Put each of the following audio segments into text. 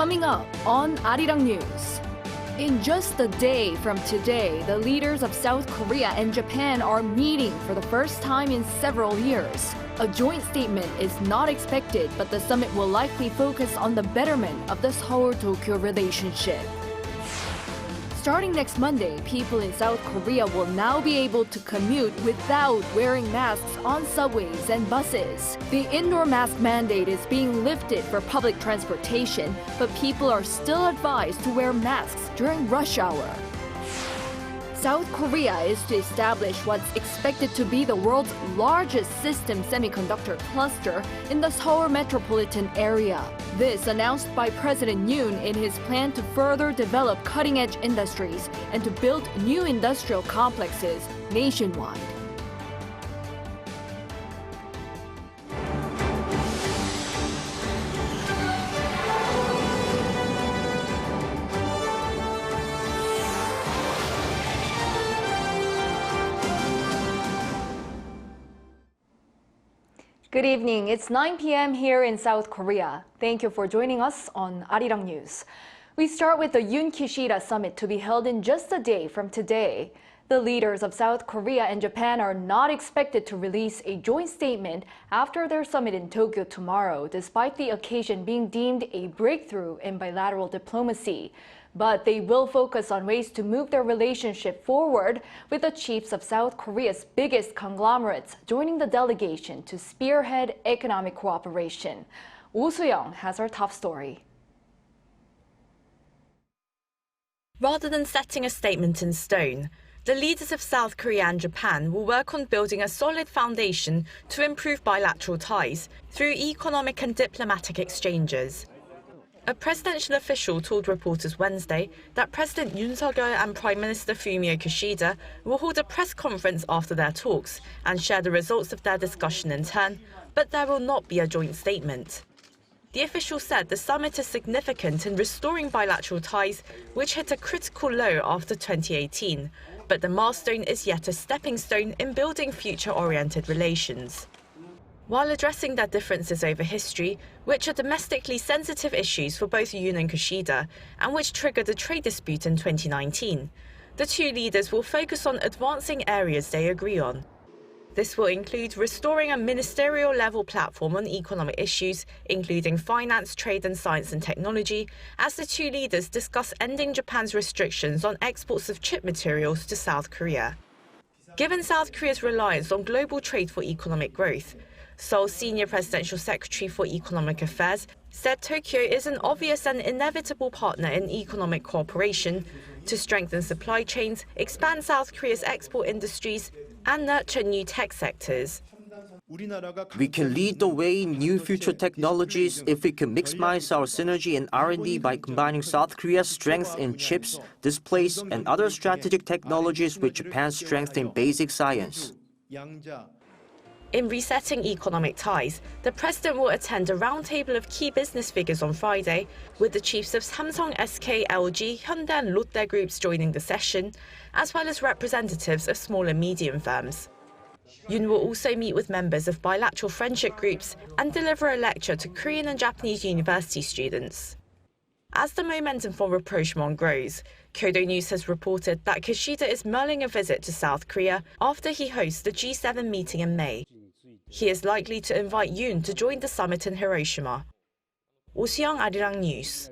Coming up on Arirang News. In just a day from today, the leaders of South Korea and Japan are meeting for the first time in several years. A joint statement is not expected, but the summit will likely focus on the betterment of the Seoul-Tokyo relationship. Starting next Monday, people in South Korea will now be able to commute without wearing masks on subways and buses. The indoor mask mandate is being lifted for public transportation, but people are still advised to wear masks during rush hour. South Korea is to establish what's expected to be the world's largest system semiconductor cluster in the Seoul metropolitan area. This announced by President Yoon in his plan to further develop cutting-edge industries and to build new industrial complexes nationwide. Good evening. It's 9 p.m. here in South Korea. Thank you for joining us on Arirang News. We start with the Yoon-Kishida summit to be held in just a day from today. The leaders of South Korea and Japan are not expected to release a joint statement after their summit in Tokyo tomorrow, despite the occasion being deemed a breakthrough in bilateral diplomacy. But they will focus on ways to move their relationship forward, with the chiefs of South Korea's biggest conglomerates joining the delegation to spearhead economic cooperation. Oh Soo-young has our top story. Rather than setting a statement in stone, the leaders of South Korea and Japan will work on building a solid foundation to improve bilateral ties through economic and diplomatic exchanges. A presidential official told reporters Wednesday that President Yoon and Prime Minister Yoon-Kishida will hold a press conference after their talks and share the results of their discussion in turn, but there will not be a joint statement. The official said the summit is significant in restoring bilateral ties, which hit a critical low after 2018, but the milestone is yet a stepping stone in building future-oriented relations. While addressing their differences over history, which are domestically sensitive issues for both Yoon and Kishida, and which triggered a trade dispute in 2019, the two leaders will focus on advancing areas they agree on. This will include restoring a ministerial-level platform on economic issues, including finance, trade and science and technology, as the two leaders discuss ending Japan's restrictions on exports of chip materials to South Korea. Given South Korea's reliance on global trade for economic growth, Seoul's Senior Presidential Secretary for Economic Affairs said Tokyo is an obvious and inevitable partner in economic cooperation to strengthen supply chains, expand South Korea's export industries, and nurture new tech sectors. We can lead the way in new future technologies if we can maximize our synergy in R&D by combining South Korea's strength in chips, displays, and other strategic technologies with Japan's strength in basic science. In resetting economic ties, the president will attend a roundtable of key business figures on Friday, with the chiefs of Samsung, SK, LG, Hyundai and Lotte groups joining the session, as well as representatives of small and medium firms. Yoon will also meet with members of bilateral friendship groups and deliver a lecture to Korean and Japanese university students. As the momentum for rapprochement grows, Kyodo News has reported that Kishida is mulling a visit to South Korea after he hosts the G7 meeting in May. He is likely to invite Yoon to join the summit in Hiroshima. Oh Soo-young, Arirang News.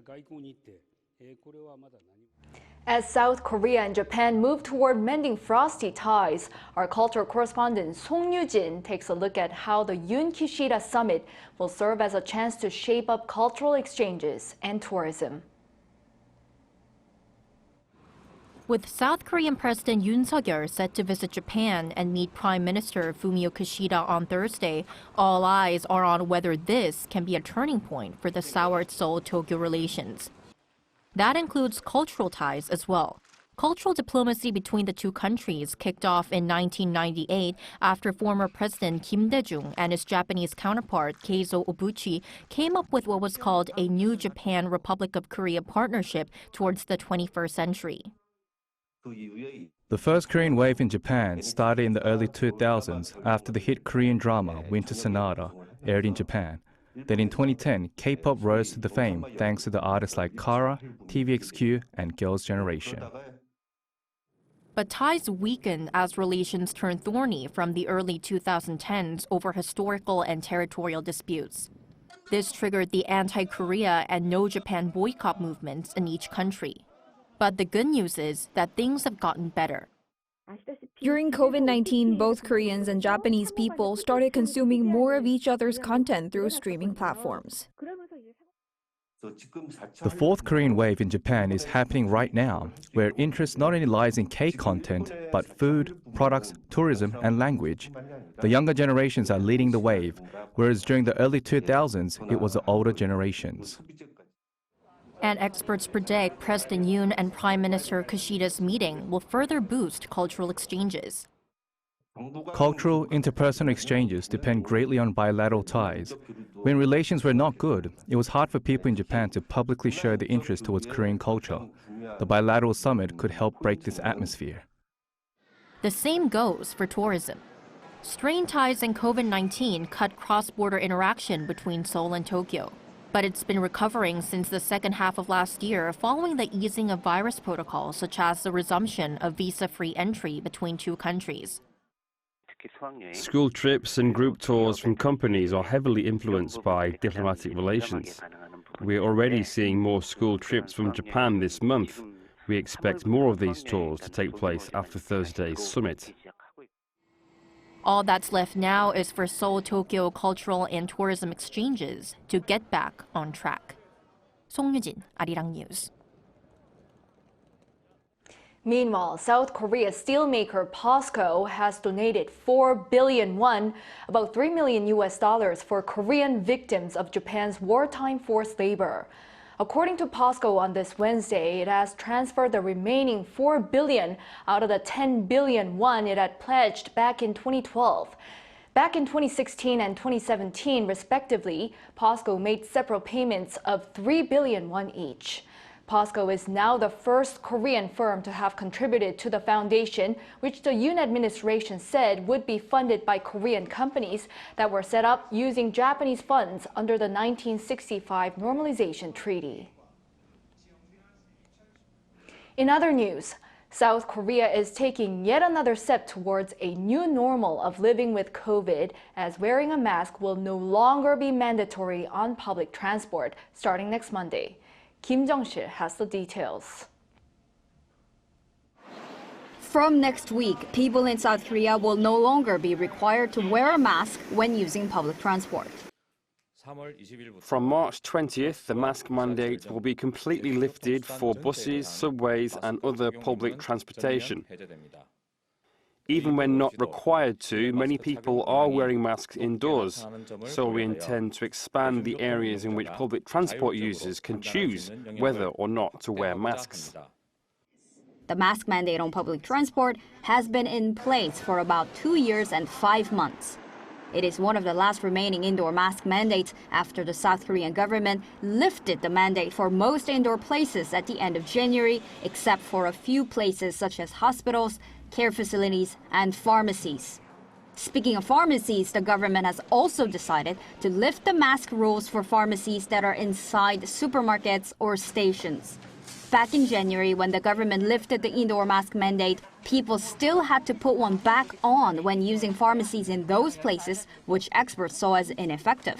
As South Korea and Japan move toward mending frosty ties, our cultural correspondent Song Yu-jin takes a look at how the Yoon-Kishida summit will serve as a chance to shape up cultural exchanges and tourism. With South Korean President Yoon set to visit Japan and meet Prime Minister Fumio Kishida on Thursday, all eyes are on whether this can be a turning point for the soured Seoul-Tokyo relations. That includes cultural ties as well. Cultural diplomacy between the two countries kicked off in 1998 after former President Kim Dae-jung and his Japanese counterpart Keizo Obuchi came up with what was called a New Japan Republic of Korea partnership towards the 21st century. The first Korean wave in Japan started in the early 2000s after the hit Korean drama Winter Sonata aired in Japan. Then in 2010, K-pop rose to the fame thanks to the artists like Kara, TVXQ, and Girls' Generation. But ties weakened as relations turned thorny from the early 2010s over historical and territorial disputes. This triggered the anti-Korea and no-Japan boycott movements in each country. But the good news is that things have gotten better. During COVID-19, both Koreans and Japanese people started consuming more of each other's content through streaming platforms. The fourth Korean wave in Japan is happening right now, where interest not only lies in K-content, but food, products, tourism, and language. The younger generations are leading the wave, whereas during the early 2000s, it was the older generations. And experts predict President Yoon and Prime Minister Kishida's meeting will further boost cultural exchanges. Cultural, interpersonal exchanges depend greatly on bilateral ties. When relations were not good, it was hard for people in Japan to publicly show their interest towards Korean culture. The bilateral summit could help break this atmosphere. The same goes for tourism. Strained ties and COVID-19 cut cross-border interaction between Seoul and Tokyo. But it's been recovering since the second half of last year following the easing of virus protocols such as the resumption of visa-free entry between two countries. School trips and group tours from companies are heavily influenced by diplomatic relations. We're already seeing more school trips from Japan this month. We expect more of these tours to take place after Thursday's summit. All that's left now is for Seoul-Tokyo cultural and tourism exchanges to get back on track. 송유진, Arirang News. Meanwhile, South Korea's steelmaker Pasco has donated 4 billion won, about $3 million for Korean victims of Japan's wartime forced labor. According to Pasco on this Wednesday, it has transferred the remaining 4 billion out of the 10 billion won it had pledged back in 2012. Back in 2016 and 2017, respectively, Pasco made separate payments of 3 billion won each. Pasco is now the first Korean firm to have contributed to the foundation, which the Yoon administration said would be funded by Korean companies that were set up using Japanese funds under the 1965 Normalization Treaty. In other news, South Korea is taking yet another step towards a new normal of living with COVID, as wearing a mask will no longer be mandatory on public transport starting next Monday. Kim Jung-sil has the details. From next week, people in South Korea will no longer be required to wear a mask when using public transport. From March 20th, the mask mandate will be completely lifted for buses, subways, and other public transportation. Even when not required to, many people are wearing masks indoors, so we intend to expand the areas in which public transport users can choose whether or not to wear masks. The mask mandate on public transport has been in place for about 2 years and 5 months. It is one of the last remaining indoor mask mandates after the South Korean government lifted the mandate for most indoor places at the end of January, except for a few places such as hospitals, care facilities, and pharmacies. Speaking of pharmacies, the government has also decided to lift the mask rules for pharmacies that are inside supermarkets or stations. Back in January, when the government lifted the indoor mask mandate, people still had to put one back on when using pharmacies in those places, which experts saw as ineffective.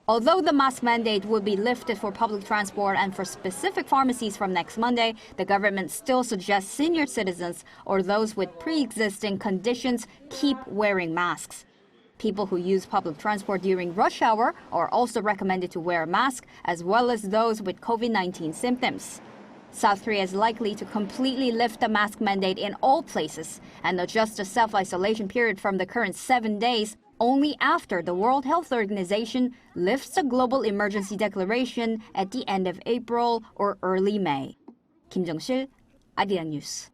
Although the mask mandate will be lifted for public transport and for specific pharmacies from next Monday, the government still suggests senior citizens or those with pre-existing conditions keep wearing masks. People who use public transport during rush hour are also recommended to wear a mask, as well as those with COVID-19 symptoms. South Korea is likely to completely lift the mask mandate in all places and adjust the self-isolation period from the current 7 days only after the World Health Organization lifts the global emergency declaration at the end of April or early May. Kim Jung-sil, Arirang News.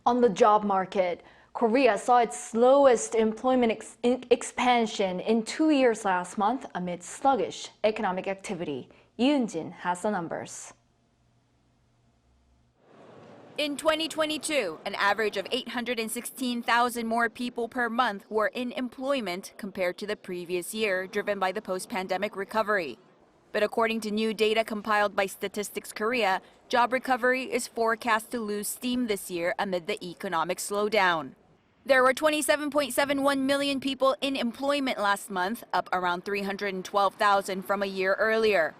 On the job market, Korea saw its slowest employment expansion in 2 years last month amid sluggish economic activity. Yoon-Jin has the numbers. In 2022, an average of 816,000 more people per month were in employment compared to the previous year, driven by the post-pandemic recovery. But according to new data compiled by Statistics Korea, job recovery is forecast to lose steam this year amid the economic slowdown. There were 27.71 million people in employment last month, up around 312,000 from a year earlier.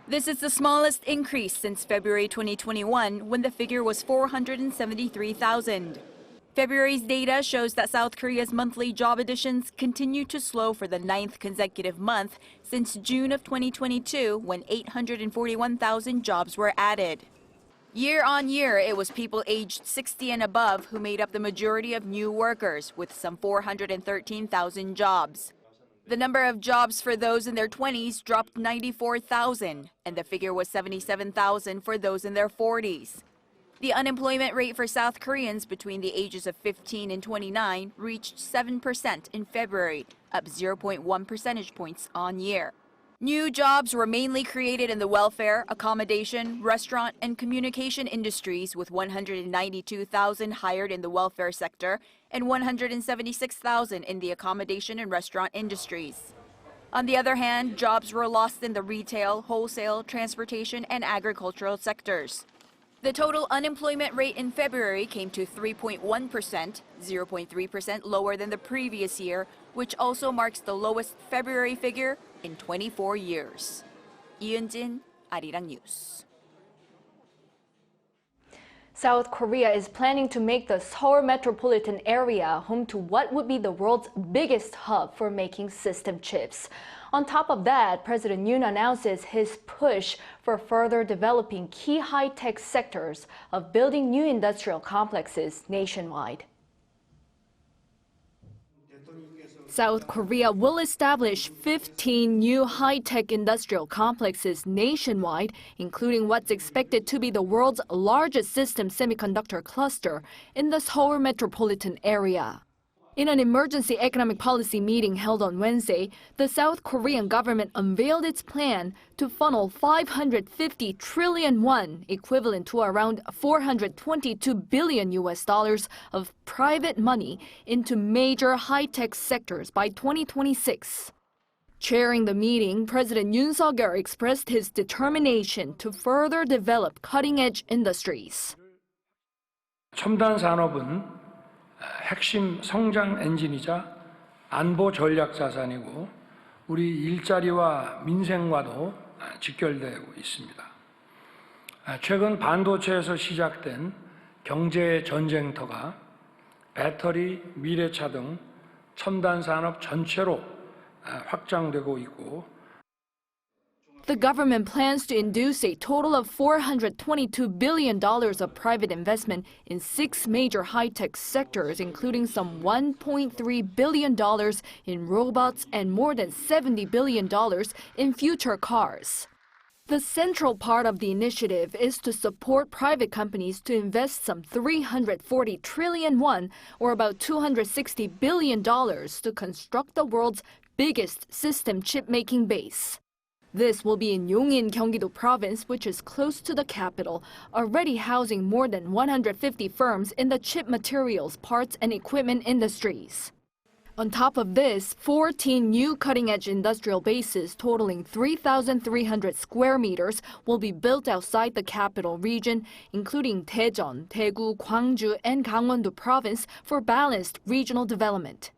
This is the smallest increase since February 2021, when the figure was 473,000. February's data shows that South Korea's monthly job additions continue to slow for the 9th consecutive month since June of 2022, when 841,000 jobs were added. Year on year, it was people aged 60 and above who made up the majority of new workers, with some 413,000 jobs. The number of jobs for those in their 20s dropped 94,000, and the figure was 77,000 for those in their 40s. The unemployment rate for South Koreans between the ages of 15 and 29 reached 7% in February, up 0.1 percentage points on year. New jobs were mainly created in the welfare, accommodation, restaurant, and communication industries, with 192,000 hired in the welfare sector and 176,000 in the accommodation and restaurant industries. On the other hand, jobs were lost in the retail, wholesale, transportation, and agricultural sectors. The total unemployment rate in February came to 3.1%, 0.3% lower than the previous year, which also marks the lowest February figure in 24 years. 이은진, Arirang News. South Korea is planning to make the Seoul metropolitan area home to what would be the world's biggest hub for making system chips. On top of that, President Yoon announces his push for further developing key high-tech sectors of building new industrial complexes nationwide. South Korea will establish 15 new high-tech industrial complexes nationwide, including what's expected to be the world's largest system semiconductor cluster in the Seoul metropolitan area. In an emergency economic policy meeting held on Wednesday, the South Korean government unveiled its plan to funnel 550 trillion won, equivalent to around $422 billion of private money, into major high-tech sectors by 2026. Chairing the meeting, President Yoon expressed his determination to further develop cutting-edge industries. 첨단 산업은 핵심 성장 엔진이자 안보 전략 자산이고 우리 일자리와 민생과도 직결되고 있습니다. 최근 반도체에서 시작된 경제 전쟁터가 배터리, 미래차 등 첨단 산업 전체로 확장되고 있고 The government plans to induce a total of $422 billion of private investment in 6 major high-tech sectors, including some $1.3 billion in robots and more than $70 billion in future cars. The central part of the initiative is to support private companies to invest some 340 trillion won, or about $260 billion, to construct the world's biggest system chip-making base. This will be in Yongin, Gyeonggi-do province, which is close to the capital, already housing more than 150 firms in the chip materials, parts, and equipment industries. On top of this, 14 new cutting-edge industrial bases totaling 3,300 square meters will be built outside the capital region, including Daejeon, Daegu, Gwangju, and Gangwon-do province for balanced regional development.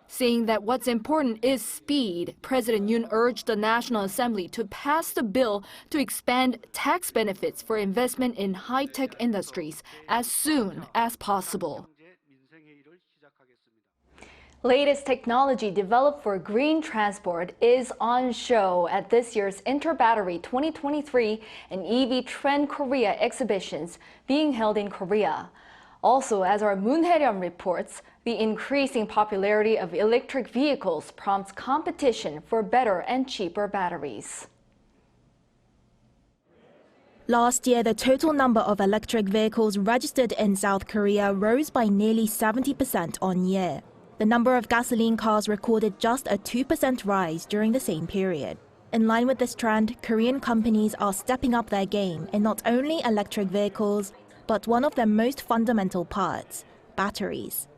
Saying that what's important is speed, President Yoon urged the Nat'l Assembly to pass the bill to expand tax benefits for investment in high-tech industries as soon as possible. Latest technology developed for green transport is on show at this year's Interbattery 2023 and EV Trend Korea exhibitions being held in Korea. Also, as our Moon Hae-ryum reports, the increasing popularity of electric vehicles prompts competition for better and cheaper batteries. Last year, the total number of electric vehicles registered in South Korea rose by nearly 70% on year. The number of gasoline cars recorded just a 2% rise during the same period. In line with this trend, Korean companies are stepping up their game in not only electric vehicles, but one of their most fundamental parts, batteries.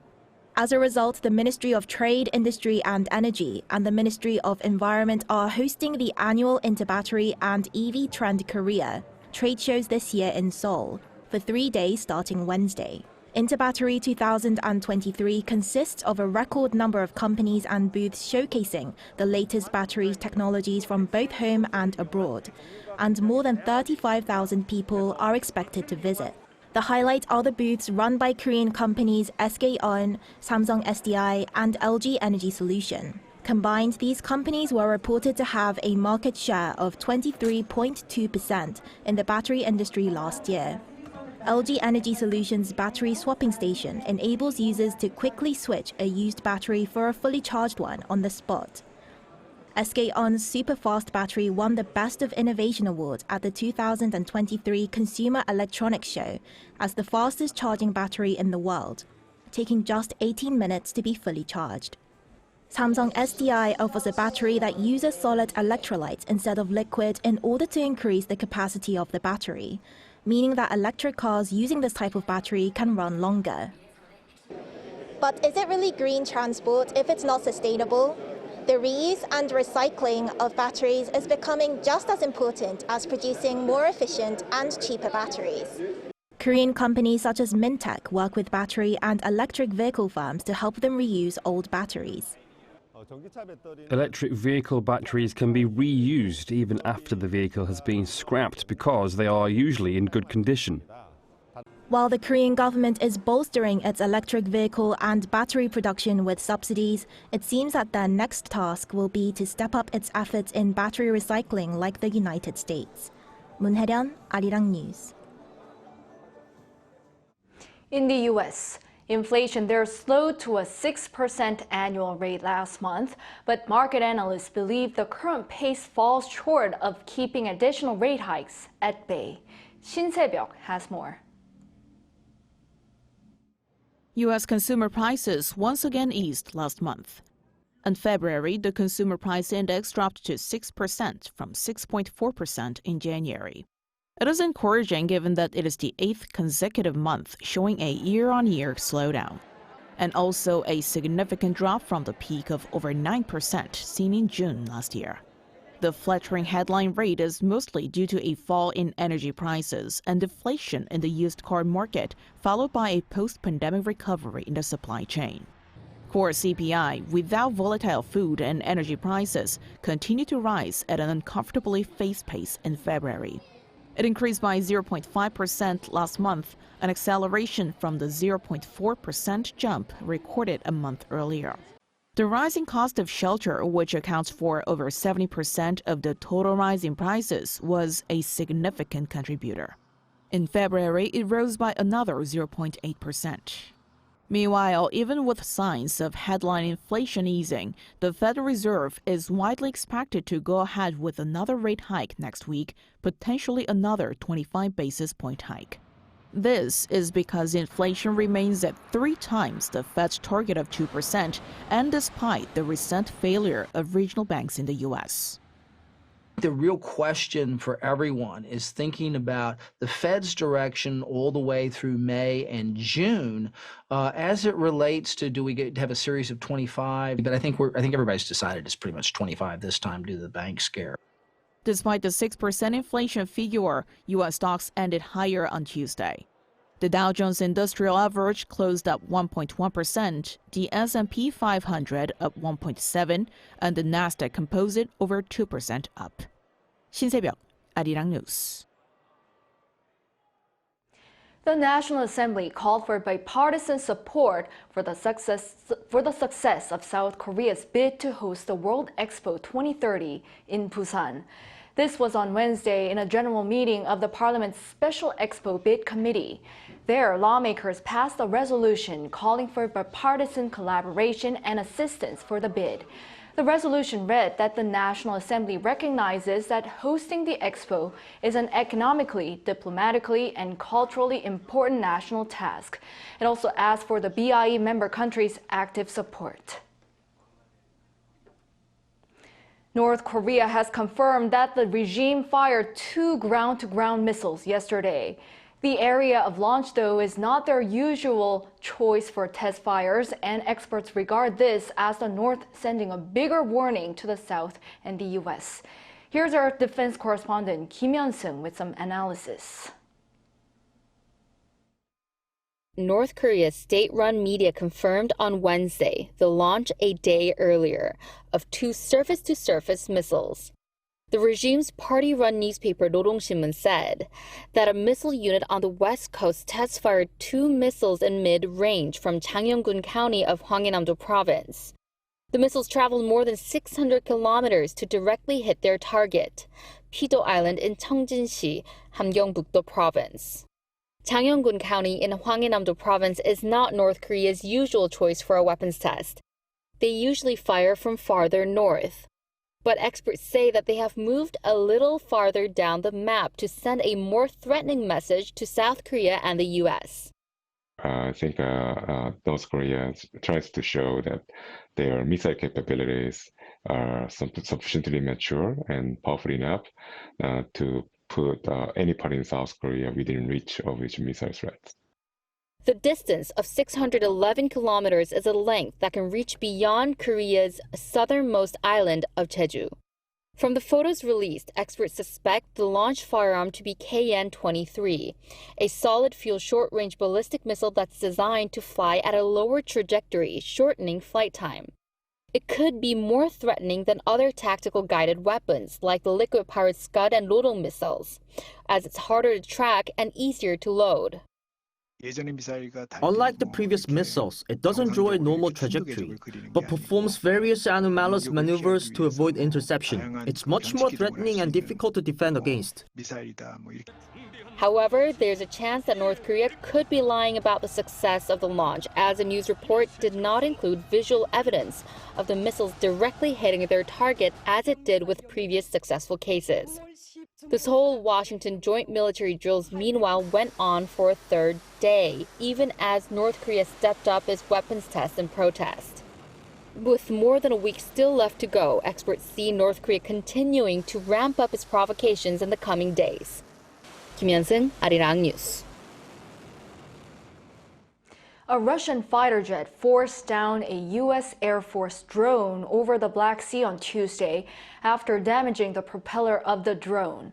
As a result, the Ministry of Trade, Industry and Energy and the Ministry of Environment are hosting the annual Interbattery and EV Trend Korea trade shows this year in Seoul for 3 days starting Wednesday. Interbattery 2023 consists of a record number of companies and booths showcasing the latest battery technologies from both home and abroad, and more than 35,000 people are expected to visit. The highlight are the booths run by Korean companies SK-On, Samsung SDI, and LG Energy Solution. Combined, these companies were reported to have a market share of 23.2% in the battery industry last year. LG Energy Solution's battery swapping station enables users to quickly switch a used battery for a fully charged one on the spot. SK-On's super-fast battery won the Best of Innovation Award at the 2023 Consumer Electronics Show as the fastest charging battery in the world, taking just 18 minutes to be fully charged. Samsung SDI offers a battery that uses solid electrolytes instead of liquid in order to increase the capacity of the battery, meaning that electric cars using this type of battery can run longer. But is it really green transport if it's not sustainable? The reuse and recycling of batteries is becoming just as important as producing more efficient and cheaper batteries. Korean companies such as Mintech work with battery and electric vehicle firms to help them reuse old batteries. Electric vehicle batteries can be reused even after the vehicle has been scrapped because they are usually in good condition. While the Korean government is bolstering its electric vehicle and battery production with subsidies, it seems that their next task will be to step up its efforts in battery recycling like the United States. Moon Hae-ryun, Arirang News. In the U.S., inflation there slowed to a 6% annual rate last month, but market analysts believe the current pace falls short of keeping additional rate hikes at bay. Shin Se-byuk has more. U.S. consumer prices once again eased last month. In February, the consumer price index dropped to 6% from 6.4% in January. It is encouraging given that it is the 8th consecutive month showing a year-on-year slowdown, and also a significant drop from the peak of over 9% seen in June last year. The fluttering headline rate is mostly due to a fall in energy prices and deflation in the used car market, followed by a post-pandemic recovery in the supply chain. Core CPI, without volatile food and energy prices, continued to rise at an uncomfortably fast pace in February. It increased by 0.5% last month, an acceleration from the 0.4% jump recorded a month earlier. The rising cost of shelter, which accounts for over 70% of the total rise in prices, was a significant contributor. In February, it rose by another 0.8%. Meanwhile, even with signs of headline inflation easing, the Federal Reserve is widely expected to go ahead with another rate hike next week, potentially another 25 basis point hike. This is because inflation remains at 3 times the Fed's target of 2%, and despite the recent failure of regional banks in the U.S. The real question for everyone is thinking about the Fed's direction all the way through May and June as it relates to do we have a series of 25? But I think everybody's decided it's pretty much 25 this time due to the bank scare. Despite the 6% inflation figure, U.S. stocks ended higher on Tuesday. The Dow Jones Industrial Average closed up 1.1%, the S&P 500 up 1.7%, and the Nasdaq Composite over 2% up. Shin Se-byuk, Arirang News. The National Assembly called for bipartisan support for the success of South Korea's bid to host the World Expo 2030 in Busan. This was on Wednesday in a general meeting of the Parliament's Special Expo Bid Committee. There, lawmakers passed a resolution calling for bipartisan collaboration and assistance for the bid. The resolution read that the National Assembly recognizes that hosting the expo is an economically, diplomatically, and culturally important national task. It also asked for the BIE member countries' active support. North Korea has confirmed that the regime fired 2 ground-to-ground missiles yesterday. The area of launch, though, is not their usual choice for test fires, and experts regard this as the North sending a bigger warning to the South and the U.S. Here's our defense correspondent Kim Hyun-sung with some analysis. North Korea's state-run media confirmed on Wednesday the launch a day earlier of 2 surface-to-surface missiles. The regime's party-run newspaper Rodong-Sinmun said that a missile unit on the west coast test-fired 2 missiles in mid-range from Changnyeong-gun County of Hwanghae-namdo Province. The missiles traveled more than 600 kilometers to directly hit their target, Pido Island in Cheongjin-si, Hamgyeong-bukdo Province. Changnyeong-gun County in Hwanghae-namdo Province is not North Korea's usual choice for a weapons test. They usually fire from farther north. But experts say that they have moved a little farther down the map to send a more threatening message to South Korea and the U.S. I think North Korea tries to show that their missile capabilities are sufficiently mature and powerful enough to put any part in South Korea within reach of its missile threats. The distance of 611 kilometers is a length that can reach beyond Korea's southernmost island of Jeju. From the photos released, experts suspect the launch firearm to be KN-23, a solid-fuel short-range ballistic missile that's designed to fly at a lower trajectory, shortening flight time. It could be more threatening than other tactical guided weapons like the liquid-powered Scud and Rodong missiles, as it's harder to track and easier to load. Unlike the previous missiles, it doesn't draw a normal trajectory, but performs various anomalous maneuvers to avoid interception. It's much more threatening and difficult to defend against. However, there's a chance that North Korea could be lying about the success of the launch, as a news report did not include visual evidence of the missiles directly hitting their target as it did with previous successful cases. The Seoul-Washington joint military drills meanwhile went on for a 3rd day, even as North Korea stepped up its weapons tests in protest. With more than a week still left to go, experts see North Korea continuing to ramp up its provocations in the coming days. Kim Hyun-sung, Arirang News. A Russian fighter jet forced down a U.S. Air Force drone over the Black Sea on Tuesday after damaging the propeller of the drone.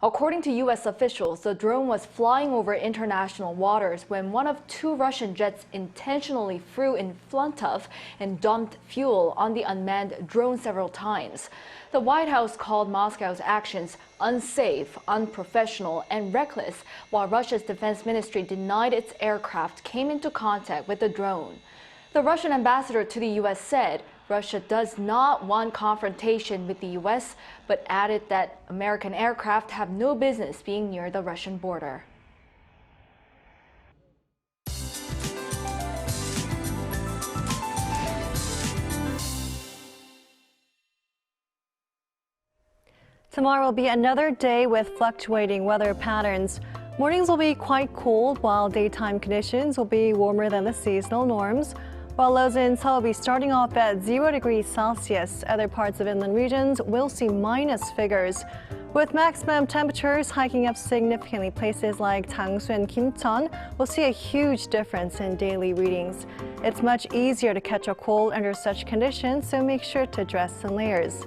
According to U.S. officials, the drone was flying over international waters when one of 2 Russian jets intentionally flew in front of and dumped fuel on the unmanned drone several times. The White House called Moscow's actions unsafe, unprofessional, and reckless, while Russia's defense ministry denied its aircraft came into contact with the drone. The Russian ambassador to the U.S. said Russia does not want confrontation with the U.S., but added that American aircraft have no business being near the Russian border. Tomorrow will be another day with fluctuating weather patterns. Mornings will be quite cold, while daytime conditions will be warmer than the seasonal norms. While lows in Seoul will be starting off at 0 degrees Celsius, other parts of inland regions will see minus figures, with maximum temperatures hiking up significantly. Places like Changsu and Kimcheon will see a huge difference in daily readings. It's much easier to catch a cold under such conditions, so make sure to dress in layers.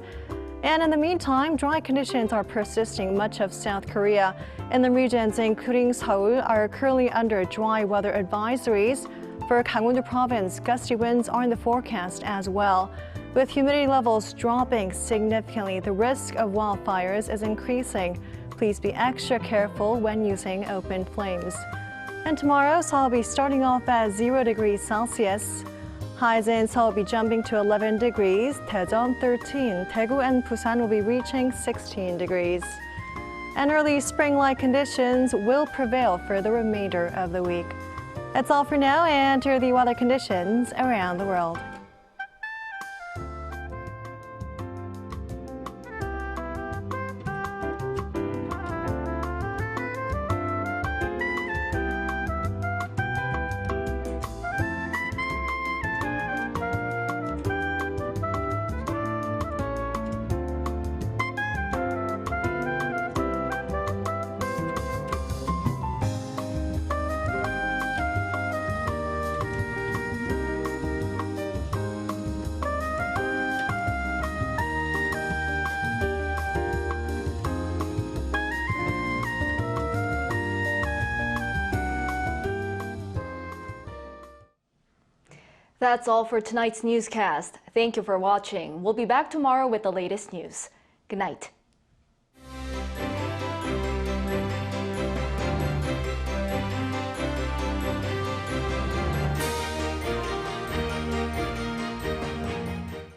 And in the meantime, dry conditions are persisting much of South Korea. Inland regions, including Seoul, are currently under dry weather advisories. For Gangwon-do Province, gusty winds are in the forecast as well. With humidity levels dropping significantly, the risk of wildfires is increasing. Please be extra careful when using open flames. And tomorrow, Seoul will be starting off at 0 degrees Celsius. Highs in Seoul will be jumping to 11 degrees, Daejeon 13, Daegu and Busan will be reaching 16 degrees. And early spring-like conditions will prevail for the remainder of the week. That's all for now, and here are the weather conditions around the world. That's all for tonight's newscast. Thank you for watching. We'll be back tomorrow with the latest news. Good night.